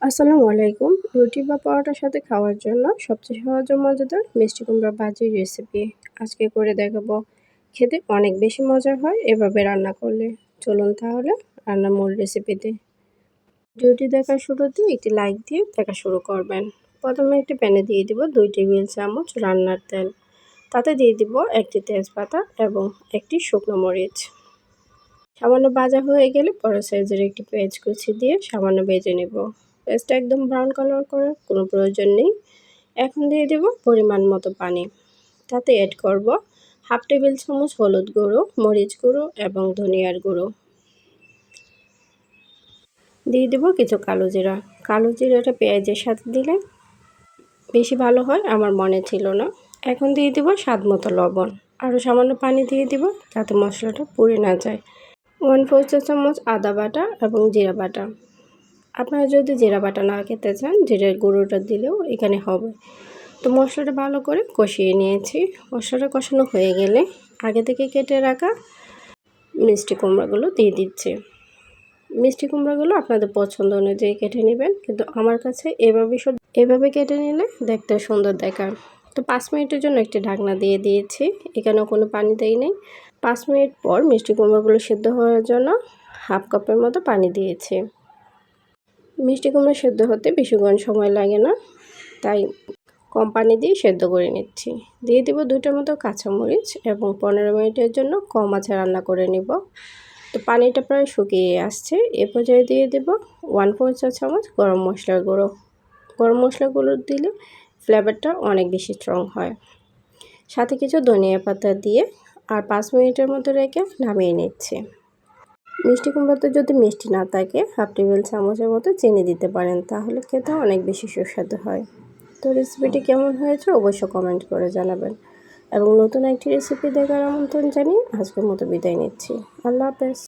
আসসালামু আলাইকুম। রুটি বা পরোটার সাথে খাওয়ার জন্য সবচেয়ে সহজ ও মজাদার মিষ্টি কুমড়া ভাজির রেসিপি আজকে করে দেখাবো। খেতে অনেক বেশি মজার হয় এভাবে রান্না করলে। চলুন তাহলে রান্নার মূল রেসিপিতে। ভিডিওটি দেখার শুরুতে একটি লাইক দিয়ে দেখা শুরু করবেন। প্রথমে একটি প্যানে দিয়ে দিব 2 টেবিল চামচ রান্নার তেল। তাতে দিয়ে দিব একটি তেজপাতা এবং একটি শুকনো মরিচ। সামান্য ভাজা হয়ে গেলে বড় সাইজের একটি পেঁয়াজ কুচি দিয়ে সামান্য ভেজে নেব। পেঁয়াজটা একদম ব্রাউন কালার করার কোনো প্রয়োজন নেই। এখন দিয়ে দেব পরিমাণ মতো পানি। তাতে অ্যাড করব হাফ টেবিল চামচ হলুদ গুঁড়ো, মরিচ গুঁড়ো এবং ধনিয়ার গুঁড়ো। দিয়ে দেব কিছু কালো জিরা। কালো জিরাটা পেঁয়াজের সাথে দিলে বেশি ভালো হয়, আমার মনে ছিল না। এখন দিয়ে দেব স্বাদ মতো লবণ। আরও সামান্য পানি দিয়ে দেব যাতে মশলাটা পুড়ে না যায়। 1/4 চা চামচ আদা বাটা এবং জিরা বাটা। আপনারা যদি জিরা বাটা না খেতে চান, জিরার গুঁড়োটা দিলেও এখানে হবে। তো মশলাটা ভালো করে কষিয়ে নিয়েছি। মশলাটা কষানো হয়ে গেলে আগে থেকে কেটে রাখা মিষ্টি কুমড়াগুলো দিয়ে দিচ্ছি। মিষ্টি কুমড়াগুলো আপনাদের পছন্দ অনুযায়ী কেটে নেবেন, কিন্তু আমার কাছে এভাবে কেটে নিলে দেখতে সুন্দর দেখায়। তো 5 মিনিটের জন্য একটি ঢাকনা দিয়ে দিয়েছি। এখানেও কোনো পানি দেই নেই। 5 মিনিট পর মিষ্টি কুমড়াগুলো সিদ্ধ হওয়ার জন্য হাফ কাপের মতো পানি দিয়েছি। মিষ্টি কুমড়া সেদ্ধ হতে বেশিক্ষণ সময় লাগে না, তাই কম পানি দিয়ে সেদ্ধ করে নিচ্ছি। দিয়ে দেব 2টা মতো কাঁচামরিচ এবং 15 মিনিটের জন্য কম আঁচে রান্না করে নিব। তো পানিটা প্রায় শুকিয়ে আসছে। এ পর্যায়ে দিয়ে দেব 1/4 চা চামচ গরম মশলার গুঁড়ো। গরম মশলার গুঁড়ো দিলে ফ্লেভারটা অনেক বেশি স্ট্রং হয়। সাথে কিছু ধনিয়া পাতা দিয়ে আর 5 মিনিটের মতো রেখে নামিয়ে নিচ্ছি। মিষ্টি কুমড়াতে যদি মিষ্টি না থাকে, হাফ টেবিল চামচের মতো চিনি দিতে পারেন, তাহলে খেতে অনেক বেশি সুস্বাদু হয়। তো রেসিপিটি কেমন হয়েছে অবশ্যই কমেন্ট করে জানাবেন, এবং নতুন একটি রেসিপি দেখার আমন্ত্রণ জানিয়ে আজকের মতো বিদায় নিচ্ছি। আল্লাহ হাফেজ।